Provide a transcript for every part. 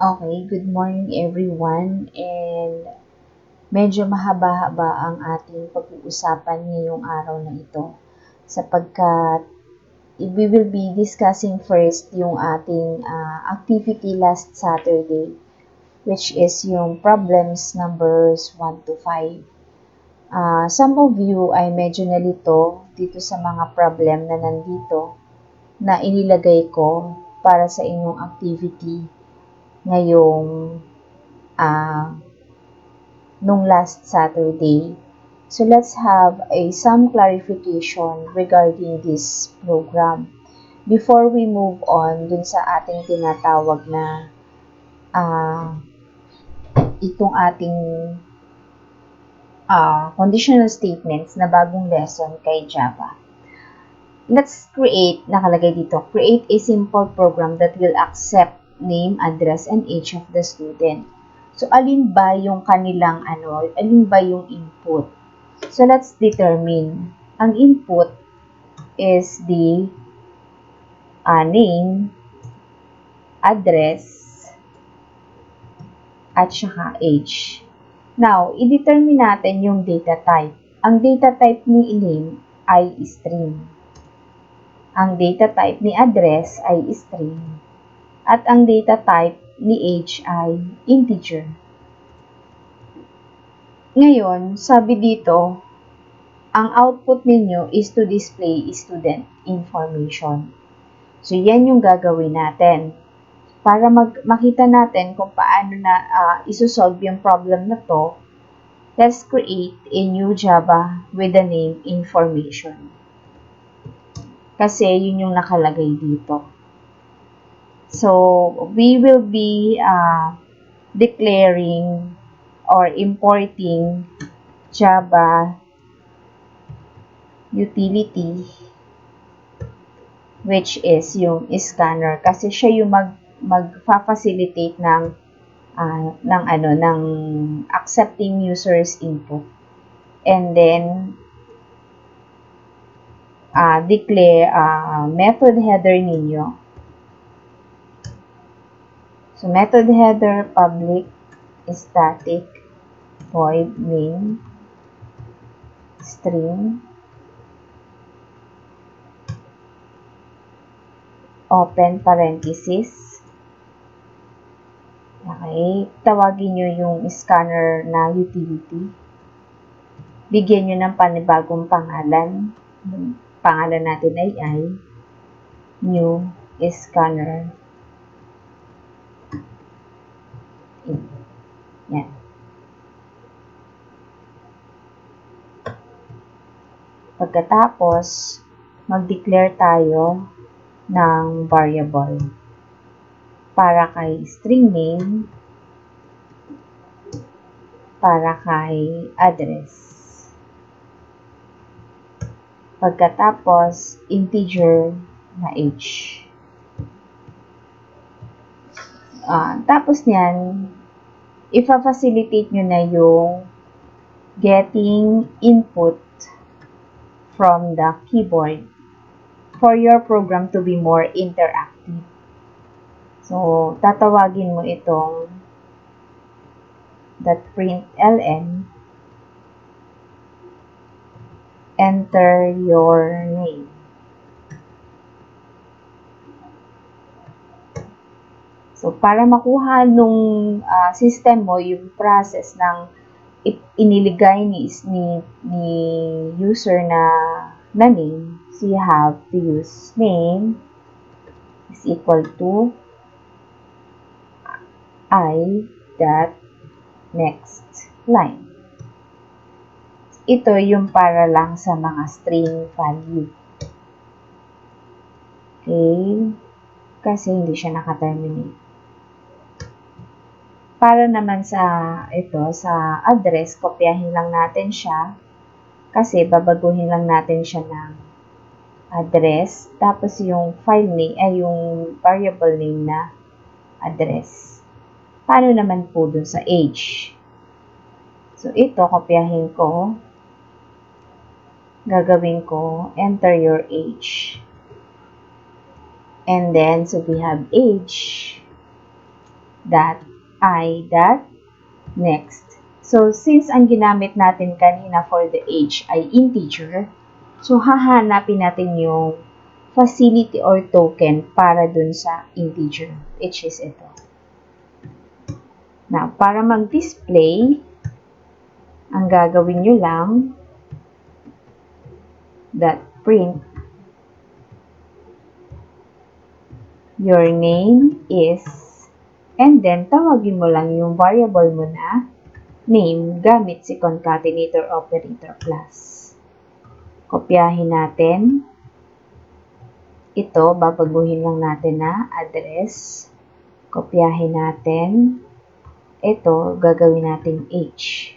Okay, good morning everyone, and medyo mahaba-haba ang ating pag-uusapan ngayong araw na ito sapagkat we will be discussing first yung ating activity last Saturday, which is yung problems numbers 1 to 5. Some of you ay medyo nalito dito sa mga problem na nandito na inilagay ko para sa inyong activity ngayong nung last Saturday. So let's have some clarification regarding this program before we move on dun sa ating tinatawag na itong ating conditional statements na bagong lesson kay Java. Let's create, nakalagay dito, create a simple program that will accept name, address, and age of the student. So, alin ba yung kanilang alin ba yung input? So, let's determine. Ang input is the name, address, at saka age. Now, i-determine natin yung data type. Ang data type ni name ay string. Ang data type ni address ay string. At ang data type ni age ay integer. Ngayon, sabi dito, ang output ninyo is to display student information. So, yan yung gagawin natin. Para makita natin kung paano na isosolve yung problem na to, let's create a new Java with the name information. Kasi yun yung nakalagay dito. So, we will be declaring or importing Java utility, which is yung scanner. Kasi siya yung mag-facilitate ng accepting users input. And then, declare method header ninyo. So, method header public static void main string open parenthesis. Okay, tawagin nyo yung scanner na utility. Bigyan nyo ng panibagong pangalan. Pangalan natin ay new scanner. Yan. Pagkatapos, mag-declare tayo ng variable para kay string name, para kay address. Pagkatapos, integer na age. Tapos niyan, ifa-facilitate nyo na yung getting input from the keyboard for your program to be more interactive. So, tatawagin mo itong .println enter your name. So, para makuha nung system mo yung process ng iniligay ni user na name, so you have to use name is equal to I dot next line. Ito yung para lang sa mga string value. Okay? Kasi hindi siya naka-terminate. Para naman sa sa address, kopyahin lang natin siya. Kasi babaguhin lang natin siya ng address. Tapos yung file name, ay yung variable name na address. Paano naman po dun sa age? So, ito, kopyahin ko. Gagawin ko, enter your age. And then, so we have age. dot I dot next. So, since ang ginamit natin kanina for the age ay integer, so hahanapin natin yung facility or token para dun sa integer, which is ito. Now, para mag-display, ang gagawin nyo lang, that print your name is, and then tawagin mo lang yung variable mo na name gamit si concatenator operator class. Kopyahin natin. Ito, babaguhin lang natin na address. Kopyahin natin. Ito, gagawin natin age.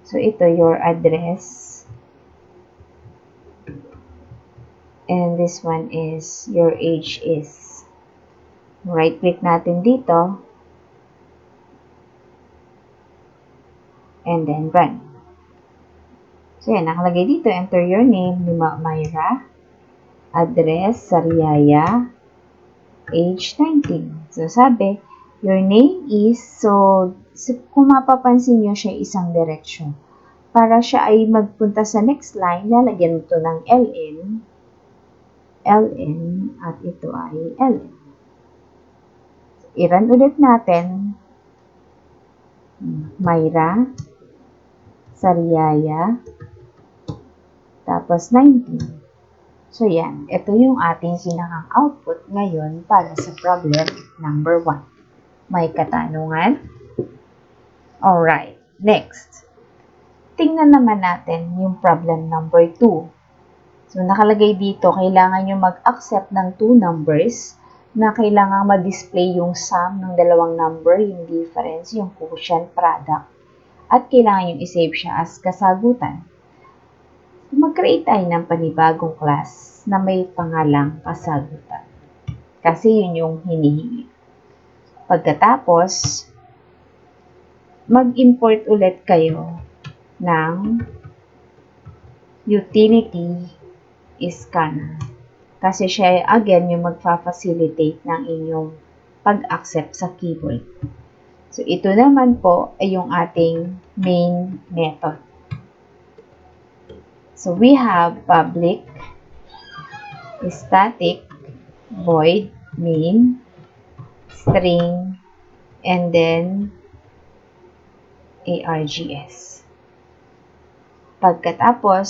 So, ito your address. And this one is your age is. Right-click natin dito. And then run. So, yan. Nakalagay dito. Enter your name. Myra. Address. Sariaya. Age 19. So, sabi, your name is, so kung mapapansin nyo siya isang direction. Para siya ay magpunta sa next line, lalagyan ito ng ln, at ito ay ln. I-run ulit natin. Myra, Sariaya, tapos 19. So, yan. Ito yung ating pinakang output ngayon para sa problem number 1. May katanungan? Alright. Next. Tingnan naman natin yung problem number 2. So, nakalagay dito, kailangan nyo mag-accept ng 2 numbers na kailangan ma-display yung sum ng dalawang number, yung difference, yung quotient, product, at kailangan yung isave siya as kasagutan. Mag-create tayo ng panibagong class na may pangalang kasagutan. Kasi yun yung hinihingi. Pagkatapos, mag-import ulit kayo ng utility scanner. Kasi siya, again, yung magfa-facilitate ng inyong pag-accept sa keyboard. So, ito naman po ay yung ating main method. So, we have public, static, void, main, string, and then args. Pagkatapos,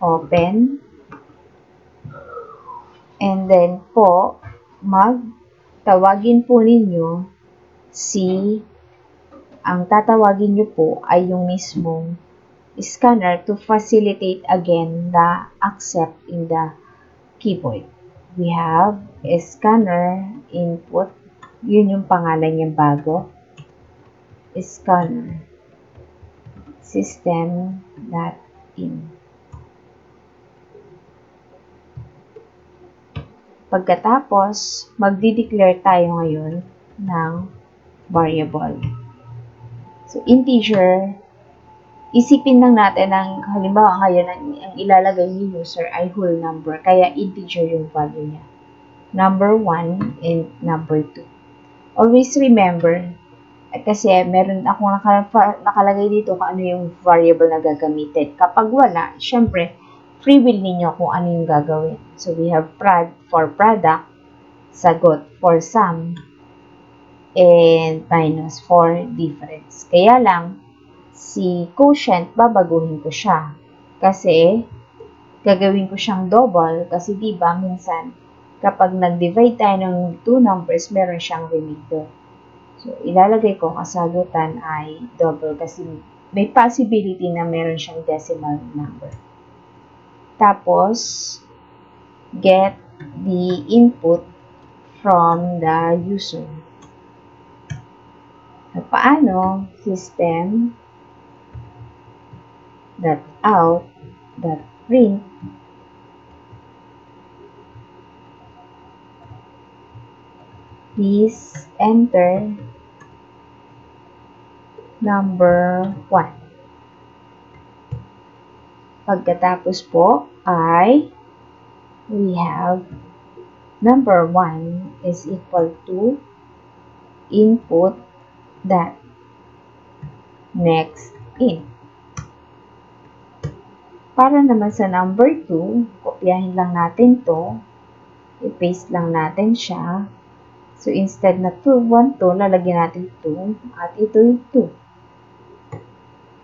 open, and then po, tawagin po ninyo ang tatawagin nyo po ay yung mismong scanner to facilitate again the accept in the keyboard. We have a scanner input. Yun yung pangalan niya bago. Scanner system.in. Pagkatapos, magdi-declare tayo ngayon ng variable. So, integer, isipin lang natin ang halimbawa ngayon ang ilalagay ni user ay whole number, kaya integer yung value niya. Number 1 and number 2. Always remember, kasi meron akong nakalagay dito kung ano yung variable na gagamitin. Kapag wala, syempre, free will ninyo kung ano yung gagawin. So, we have prod for product, sagot for sum, and minus for difference. Kaya lang, si quotient, babaguhin ko siya. Kasi, gagawin ko siyang double. Kasi, diba, minsan, kapag nag-divide tayo ng 2 numbers, meron siyang remainder. So, ilalagay ko kasagutan ay double kasi may possibility na meron siyang decimal number. Tapos, get the input from the user. So, paano? System.out.print please enter number 1. Pagkatapos po ay we have number 1 is equal to input that. Next, in. Para naman sa number 2, kopyahin lang natin to. I-paste lang natin siya. So, instead na 1 to, lalagyan natin 2 at ito yung 2.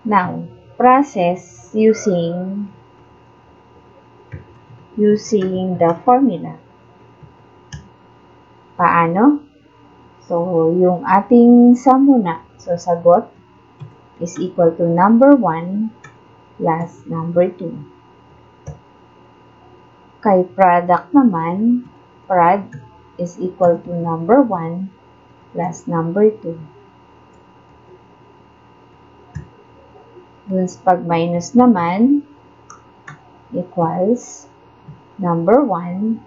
Now, process using the formula. Paano? So, yung ating sum muna. So, sagot is equal to number 1 plus number 2. Kay product naman, prod is equal to number 1 plus number 2. Dun sa pag-minus naman, equals number 1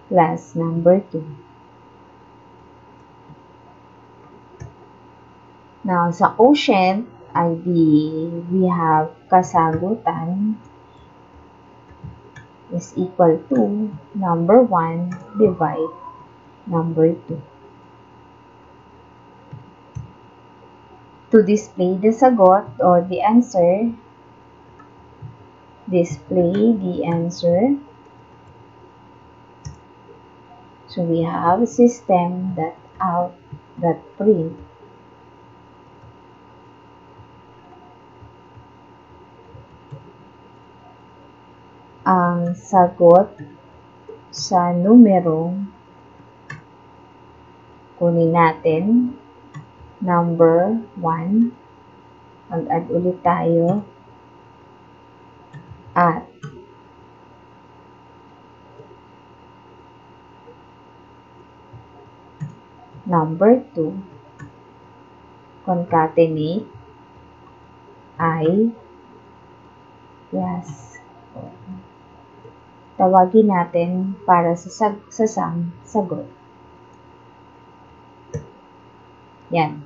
plus number 2. Now, sa quotient, we have kasagutan is equal to number 1 divide number 2. To display the sagot or the answer, display the answer. So we have a system that print ang sagot sa numero. Kunin natin number 1. Mag-add ulit tayo at number 2. Concatenate I plus tawagin natin para sa sum sagot. Yan.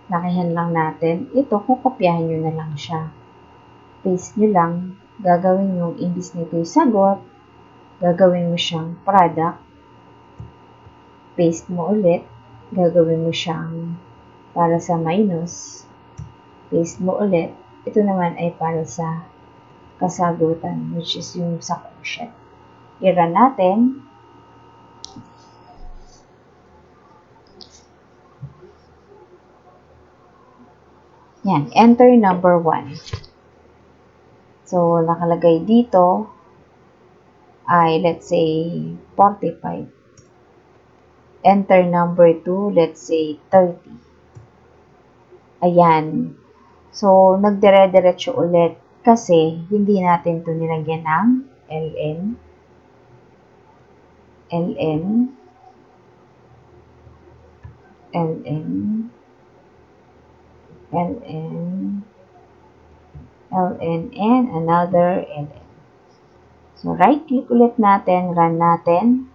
Lakihan lang natin. Ito, kukopyahin nyo na lang siya. Paste nyo lang. Gagawin yung imbis nito yung sagot. Gagawin mo siyang product. Paste mo ulit. Gagawin mo siyang para sa minus. Paste mo ulit. Ito naman ay para sa kasagutan, which is yung sa quotient. I-run natin. Yan, enter number 1. So, nakalagay dito ay, let's say, 45. Enter number 2, let's say, 30. Ayan. So, nagdire-diretso ulit kasi hindi natin ito nilagyan ng ln, ln, ln, ln, ln, and another ln. So, right-click ulit natin, run natin,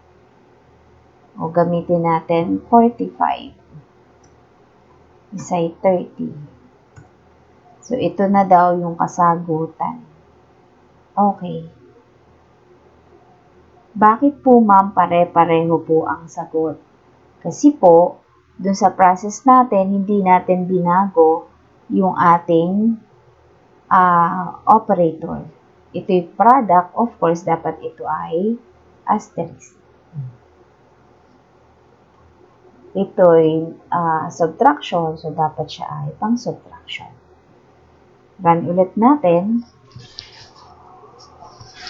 o gamitin natin 45. Isay 30. So, ito na daw yung kasagutan. Okay. Bakit po, ma'am, pare-pareho po ang sagot? Kasi po, dun sa process natin, hindi natin binago yung ating operator. Ito yung product, of course, dapat ito ay asterisk. Ito yung subtraction, so dapat siya ay pang-subtraction. Run ulit natin.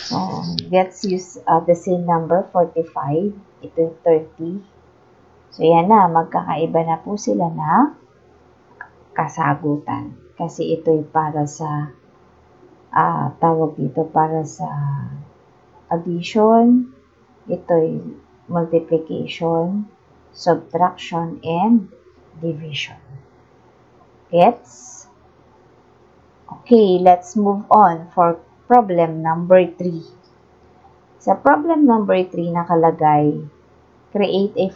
So, let's use the same number, 45. Ito yung 30. So, yan na. Magkakaiba na po sila na kasagutan. Kasi ito yung para sa, tawag dito, para sa addition. Ito yung multiplication, subtraction, and division. Gets? Okay, let's move on for problem number 3. Sa problem number 3 nakalagay, create a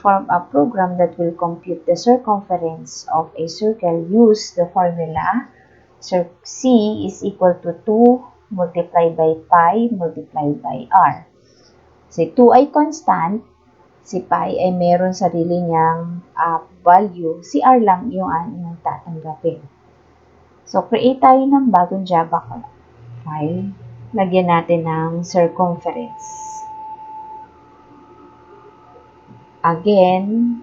program that will compute the circumference of a circle. Use the formula C is equal to 2 multiplied by pi multiplied by r. Si 2 ay constant, si pi ay meron sarili niyang value, si R lang yung ating tatanggapin. So, create tayo ng bagong Java file. Lagyan natin ng circumference. Again,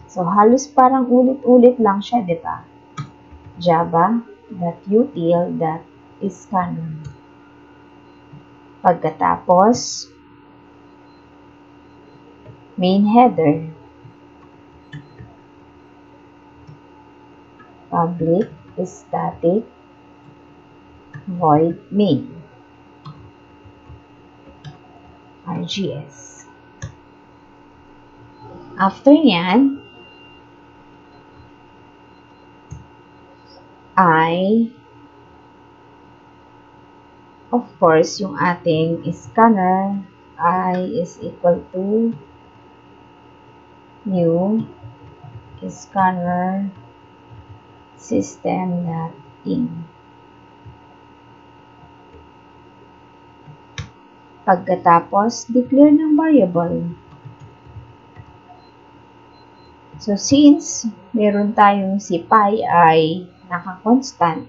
so halos parang ulit-ulit lang siya, di ba? Java.util.scanner. Pagkatapos, main header, public static void main, RGS. After yan, of course, yung ating scanner, is equal to new scanner system.in. Pagkatapos, declare ng variable. So, since meron tayong si pi ay naka-constant,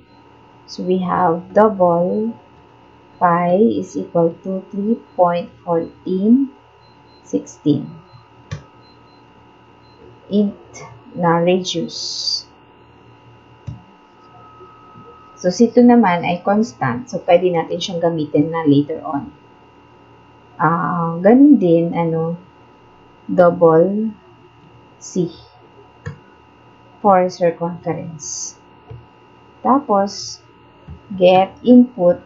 so we have double pi is equal to 3.1416. Int na radius. So, ito naman ay constant. So, pwede natin siyang gamitin na later on. Ganun din, double C for circumference. Tapos, get input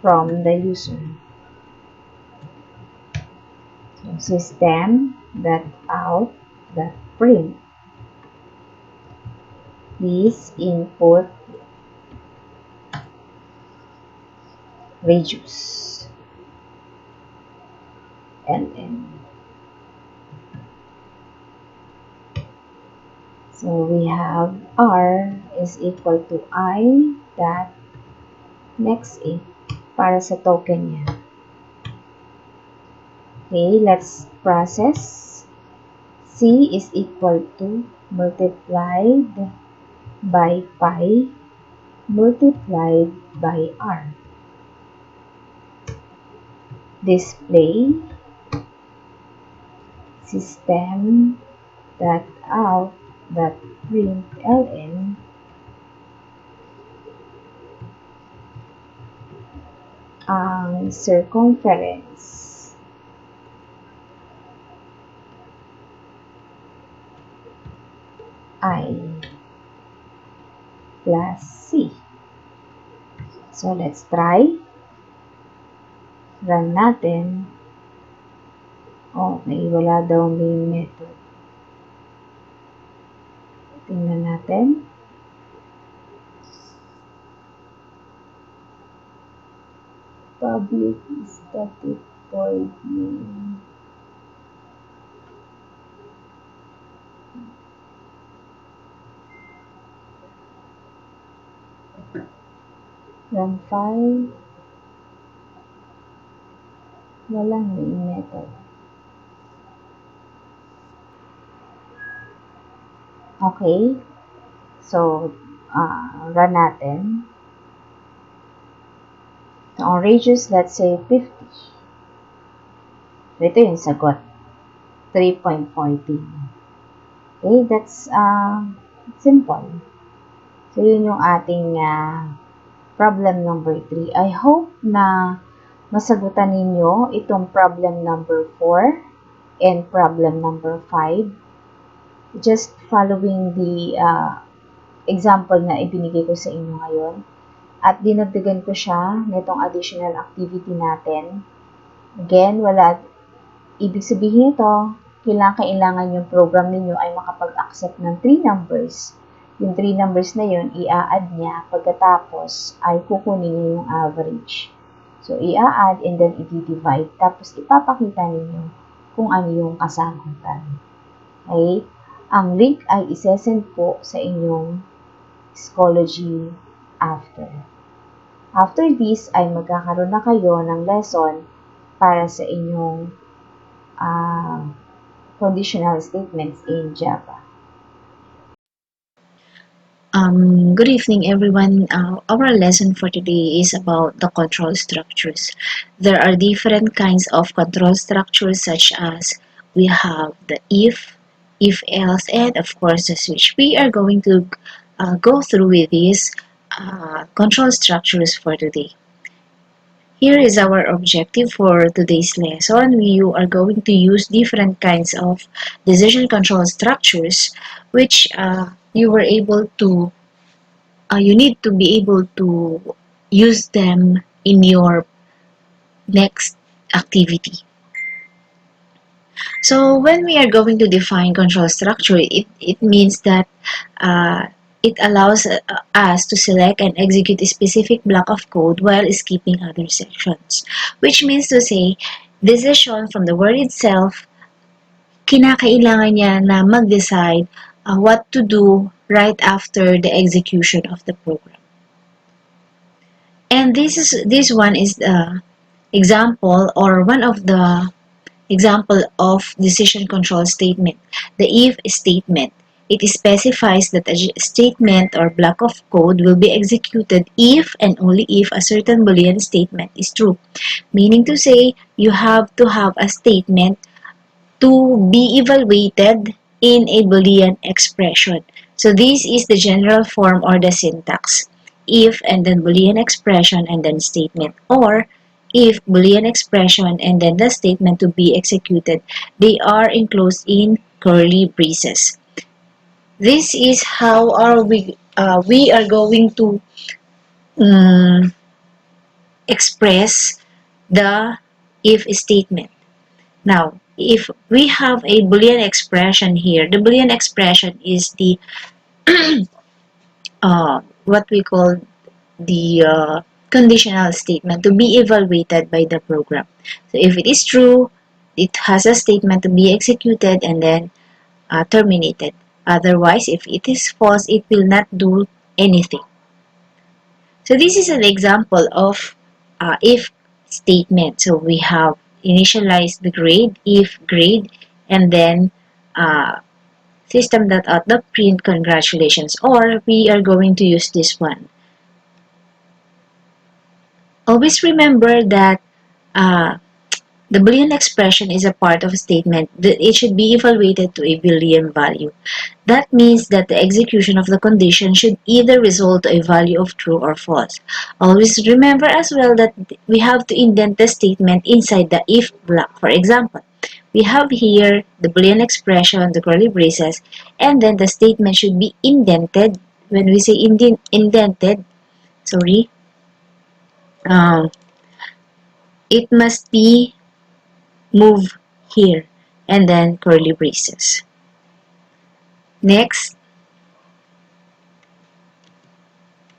from the user. So, system.out.print. Please input radius. LN. So, we have R is equal to I dot next A para sa token niya. Okay, let's process. C is equal to multiplied by pi multiplied by R. Display system.out.println ang circumference I plus C. So, let's try. Run natin. Okay, wala daw main method. Tingnan natin. Public static void main. Run file. Walang main method. Okay. So, run natin. So, ang radius, let's say 50. So, ito yung sagot. 3.14. Okay, that's simple. So, yun yung ating problem number 3. I hope na masagutan ninyo itong problem number 4 and problem number 5. Just following the example na ibinigay ko sa inyo ngayon. At dinagdagan ko siya nitong additional activity natin. Again, ibig sabihin ito, kailangan yung program ninyo ay makapag-accept ng 3 numbers. Yung 3 numbers na yun, i-add niya. Pagkatapos, ay kukunin niya yung average. So, i-add and then i-divide. Tapos, ipapakita ninyo kung ano yung kasagutan. Okay? Ang link ay isesend po sa inyong Schoology after. After this, ay magkakaroon na kayo ng lesson para sa inyong conditional statements in Java. Good evening, everyone. Our lesson for today is about the control structures. There are different kinds of control structures, such as we have the if else, and of course the switch. We are going to go through with these control structures for today. Here is our objective for today's lesson. You are going to use different kinds of decision control structures, which you need to be able to use them in your next activity. So when we are going to define control structure, it means that uh, it allows us to select and execute a specific block of code while skipping other sections. Which means to say, decision from the word itself, kinakailangan niya na mag-decide what to do right after the execution of the program. And this one is the example, or one of the example of decision control statement, the if statement. It specifies that a statement or block of code will be executed if and only if a certain Boolean statement is true. Meaning to say, you have to have a statement to be evaluated in a Boolean expression. So this is the general form or the syntax. If and then Boolean expression and then statement, or if Boolean expression and then the statement to be executed, they are enclosed in curly braces. This is how we are going to um, express the if statement. Now, if we have a Boolean expression here, the Boolean expression is the what we call the conditional statement to be evaluated by the program. So if it is true, it has a statement to be executed and then terminated. Otherwise, if it is false, it will not do anything. So this is an example of if statement. So we have initialize the grade, if grade, and then uh, system.out.print congratulations, or we are going to use this one. Always remember that uh, the Boolean expression is a part of a statement that it should be evaluated to a Boolean value. That means that the execution of the condition should either result to a value of true or false. Always remember as well that we have to indent the statement inside the if block. For example, we have here the Boolean expression, the curly braces, and then the statement should be indented. When we say indented, sorry, um, it must be moved here, and then curly braces. Next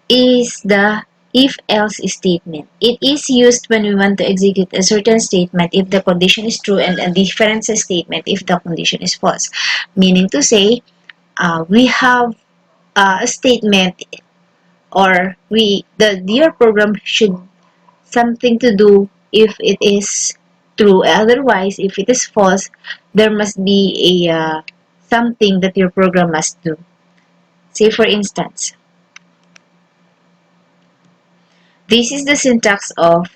is the if-else statement. It is used when we want to execute a certain statement if the condition is true, and a different statement if the condition is false. Meaning to say, we have a statement, or your program should something to do if it is true. Otherwise, if it is false, there must be a something that your program must do. Say for instance, this is the syntax of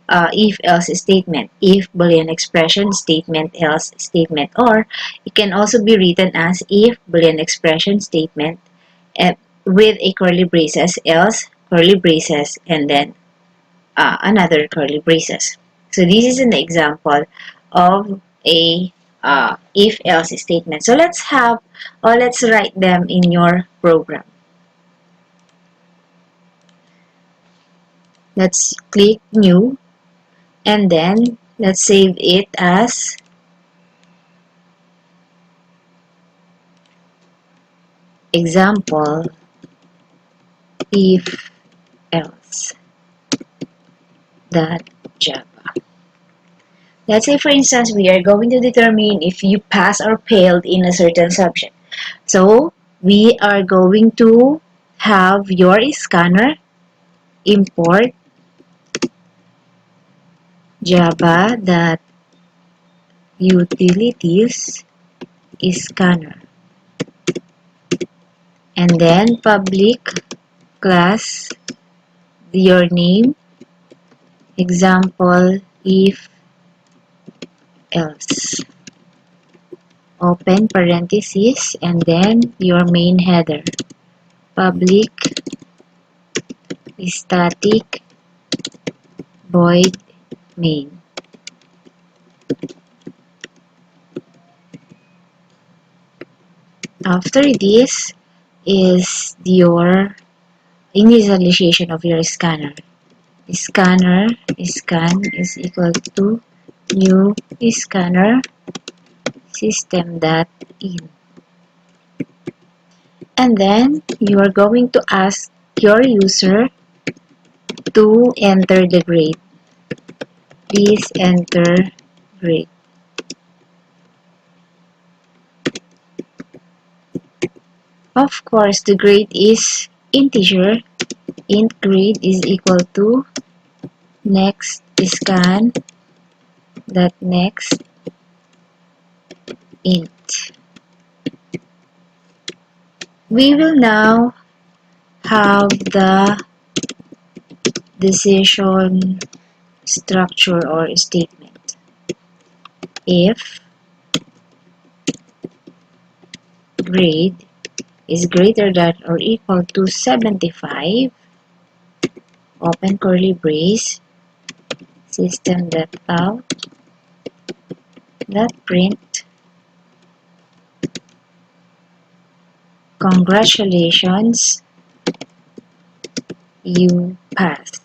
if-else statement. If Boolean expression, statement, else statement, or it can also be written as if Boolean expression statement with a curly braces, else curly braces, and then another curly braces. So this is an example of a if-else statement. So let's write them in your program. Let's click new, and then let's save it as example if else dot java. Let's say for instance we are going to determine if you pass or failed in a certain subject. So we are going to have your scanner import java.utilities scanner, and then public class, your name, example, if else, open parenthesis, and then your main header, public static void main. After this is your initialization of your scanner. Scanner scan is equal to new scanner system.in, and then you are going to ask your user to enter the grade. Please enter grade. Of course, the grade is integer. Int grade is equal to next scan dot next int. We will now have the decision structure or statement. If grade is greater than or equal to 75, open curly brace, system.out.print, congratulations, you passed.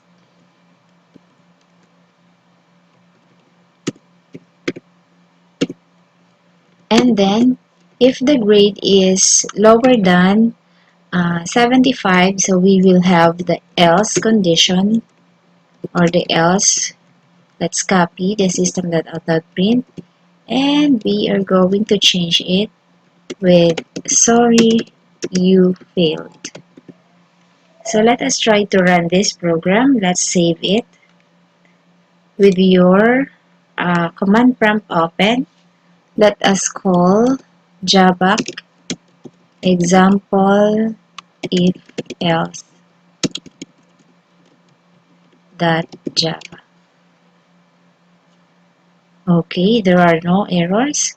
And then, if the grade is lower than 75, so we will have the else condition, or the else. Let's copy the system.out.print, and we are going to change it with sorry you failed. So let us try to run this program. Let's save it with your command prompt open. Let us call Java example if else .java. Okay, there are no errors.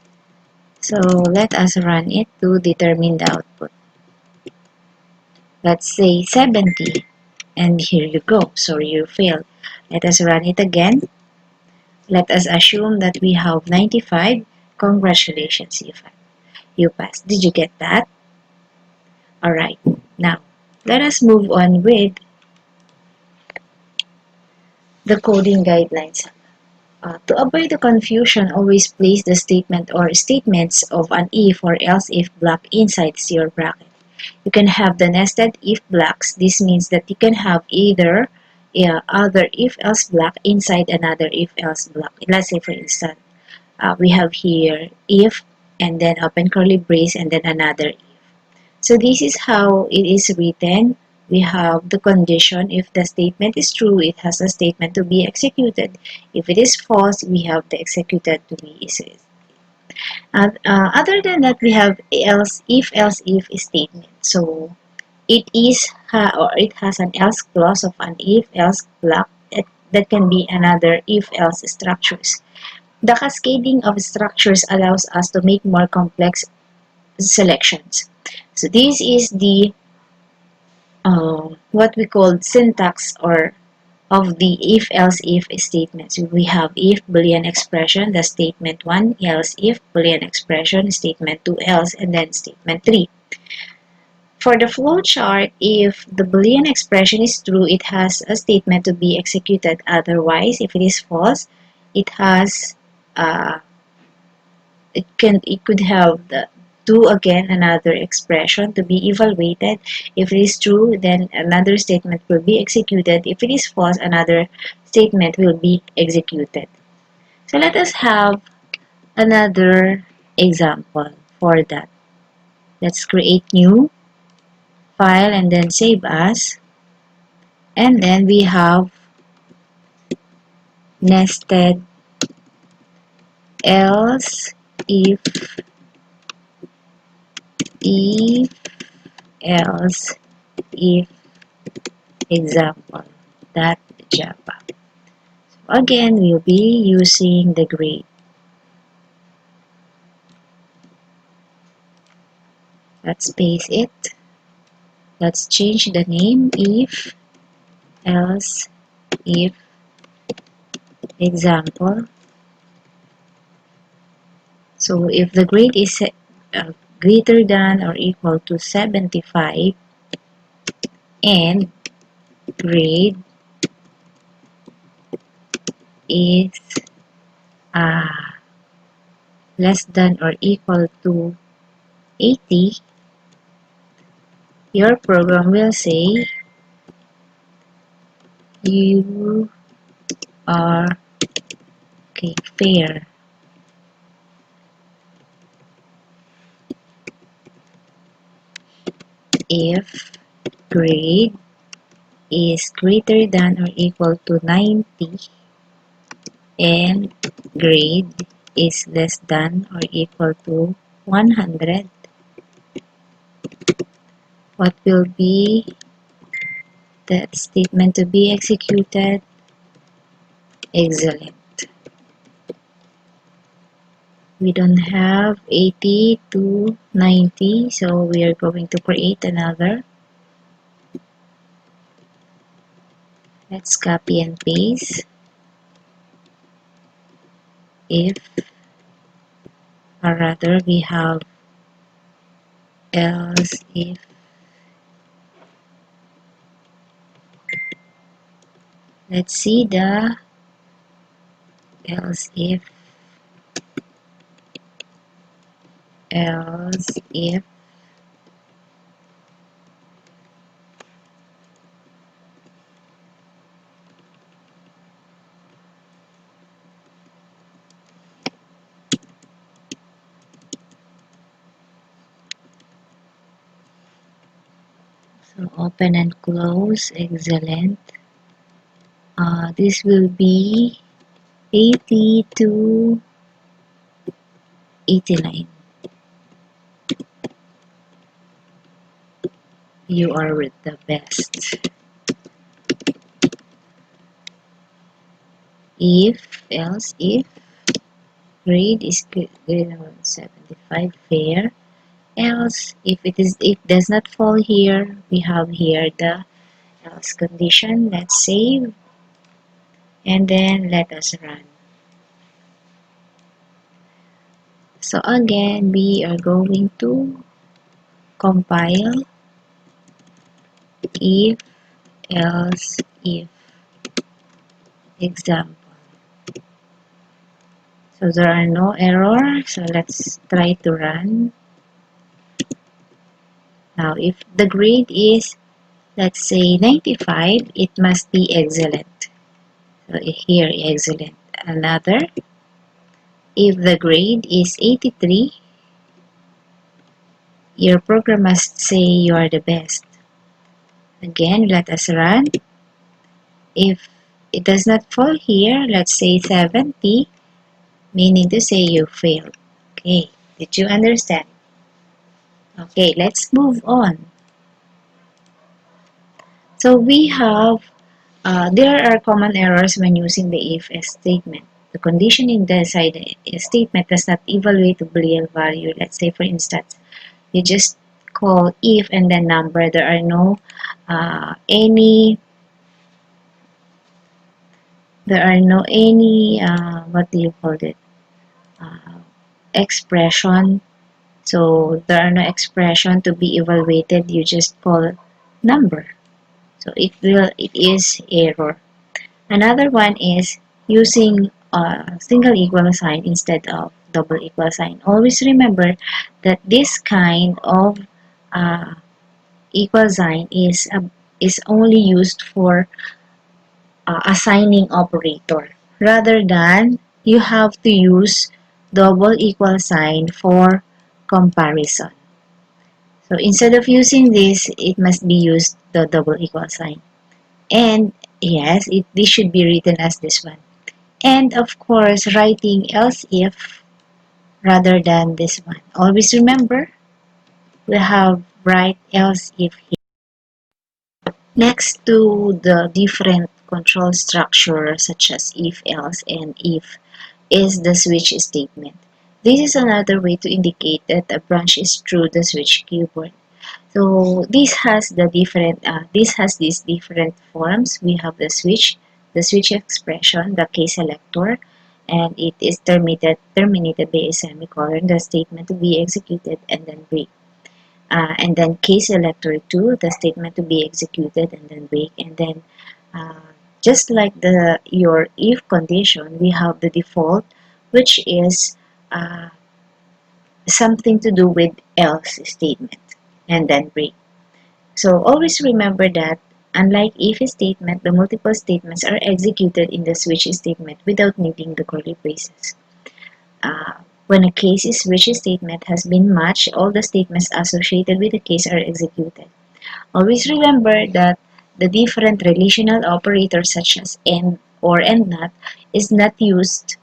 So let us run it to determine the output. Let's say 70, and here you go. Sorry you failed. Let us run it again. Let us assume that we have 95. Congratulations, you passed. Did you get that? Alright, now let us move on with the coding guidelines. To avoid the confusion, always place the statement or statements of an if or else if block inside your bracket. You can have the nested if blocks. This means that you can have either other if else block inside another if else block. Let's say for instance, we have here if and then open curly brace and then another if. So this is how it is written. We have the condition. If the statement is true, it has a statement to be executed. If it is false, we have the executed to be executed. Other than that, we have else if statement. So it is or it has an else clause of an if else block that can be another if else structures. The cascading of structures allows us to make more complex selections. So this is the what we call syntax or of the if else if statements. We have if boolean expression, the statement 1, else if boolean expression, statement 2 else, and then statement 3. For the flowchart, if the boolean expression is true, it has a statement to be executed. Otherwise, if it is false, it has it could have the do again another expression to be evaluated. If it is true, then another statement will be executed. If it is false, another statement will be executed. So let us have another example for that. Let's create new file and then save as, and then we have nested else if else if example dot java. So again, we'll be using the grade. Let's paste it. Let's change the name if else if example. So if the grade is greater than or equal to 75 and grade is uh, less than or equal to 80, your program will say you are okay, fair. If grade is greater than or equal to 90 and grade is less than or equal to 100, what will be the statement to be executed? Excellent. We don't have 80 to 90, so we are going to create another. Let's copy and paste. If, or rather, we have else if. Let's see the else if. Else if so open and close. Excellent. This will be 80 to 89. You are with the best. If else if grade is greater than 75 fair, else if it does not fall here, we have here the else condition. Let's save and then let us run. So again, we are going to compile if else if example. So there are no errors, so let's try to run. Now if the grade is, let's say, 95, it must be excellent. So here, excellent. Another, if the grade is 83, your program must say you are the best. Again, let us run. If it does not fall here, let's say 70, meaning to say you failed. Okay, did you understand? Okay, let's move on. So we have, there are common errors when using the if statement. The condition inside the statement does not evaluate the Boolean value. Let's say, for instance, you just call if and then number. There are no any what do you call it, expression. So there are no expression to be evaluated. You just call number. So it is error. Another one is using a single equal sign instead of double equal sign. Always remember that this kind of uh, equal sign is only used for assigning operator, rather than you have to use double equal sign for comparison. So instead of using this, it must be used the double equal sign. And yes, this should be written as this one. And of course, writing else if rather than this one. Always remember, we have write else if here. Next to the different control structure such as if, else, and if is the switch statement. This is another way to indicate that a branch is through the switch keyboard. So this has these different forms. We have the switch expression, the case selector, and it is terminated by a semicolon, the statement to be executed, and then break. And then case selector 2, the statement to be executed, and then break. And then uh, just like your if condition, we have the default, which is uh, something to do with else statement, and then break. So always remember that unlike if statement, the multiple statements are executed in the switch statement without needing the curly braces. Uh, when a case switch statement has been matched, all the statements associated with the case are executed. Always remember that the different relational operators such as and or and not is not used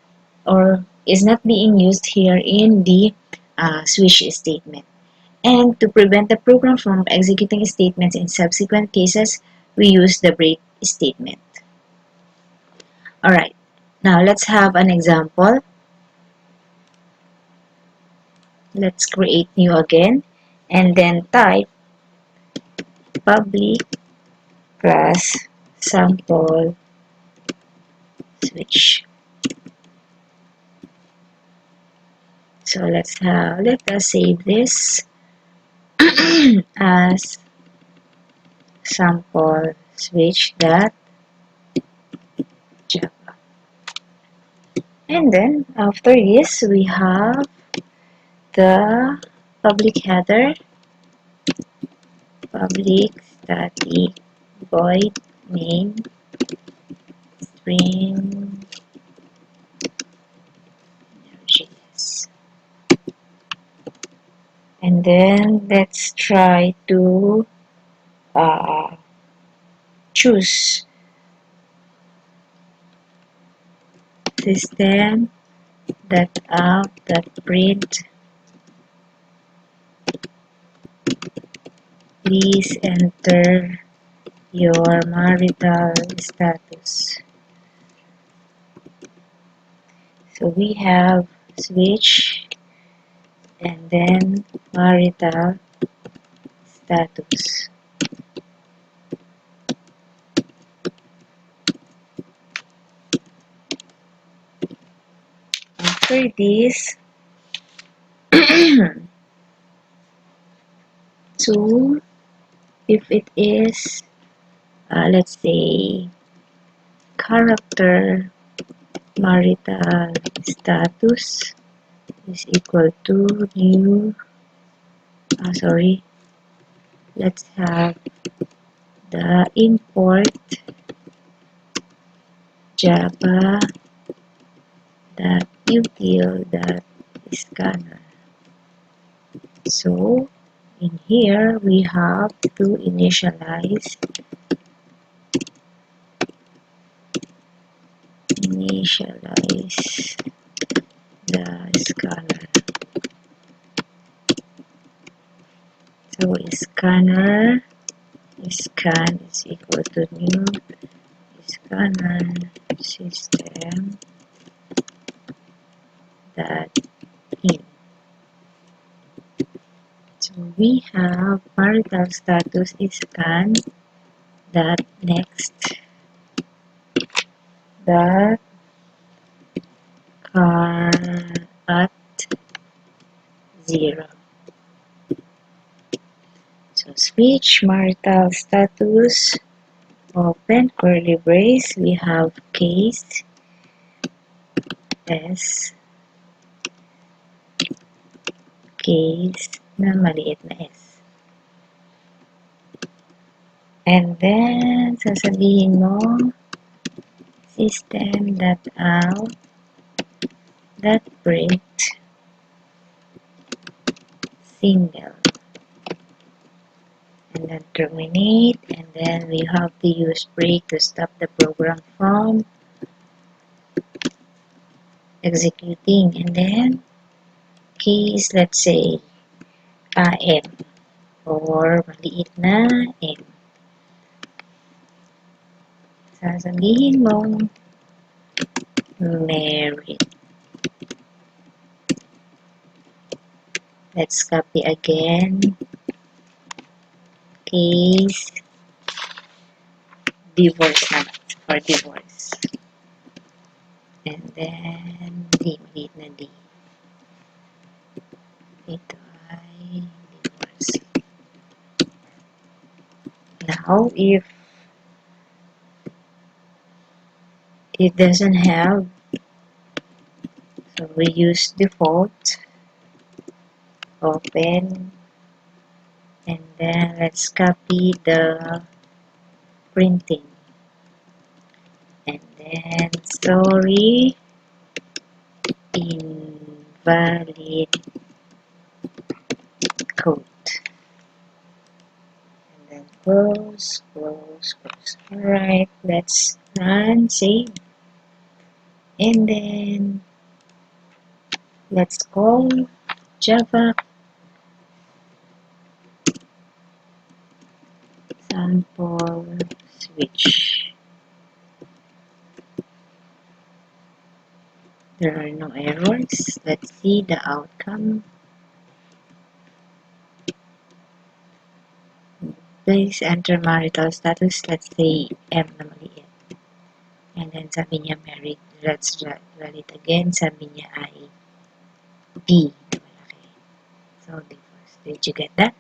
or is not being used here in the switch statement. And to prevent the program from executing statements in subsequent cases, we use the break statement. Alright, now let's have an example. Let's create new again and then type public class sample switch. So let us save this as sample switch.java. And then after this we have the public header, public static void name string js. And then let's try to choose system that out that print. Please enter your marital status. So we have switch and then marital status. After this, so if it is, let's say, character marital status is equal to new, let's have the import java.util.scanner. So in here we have to initialize the scanner. So scanner scan is equal to new scanner system dot in. So we have marital status is scan dot next dot car at 0. So switch marital status open curly brace, we have case s case na maliit na s. And then sasabihin mo system.out.print single. And then terminate, and then we have to use break to stop the program from executing. And then case, let's say m. or maliit na M. Sasabihin mong married. Let's copy again. Case divorce naman. For divorce. And then D. Maliit na D. Ito ay divorce. Now, if it doesn't have, so we use default, open, and then let's copy the printing. And then, sorry, invalid code. And then close, close, close. Alright, let's run, save. And then, let's call Java sample switch. There are no errors. Let's see the outcome. Please enter marital status. Let's say M na maliit. And then sabi niya married. Let's run it again. Sabi niya ay B na malaki. So, divorce. Did you get that?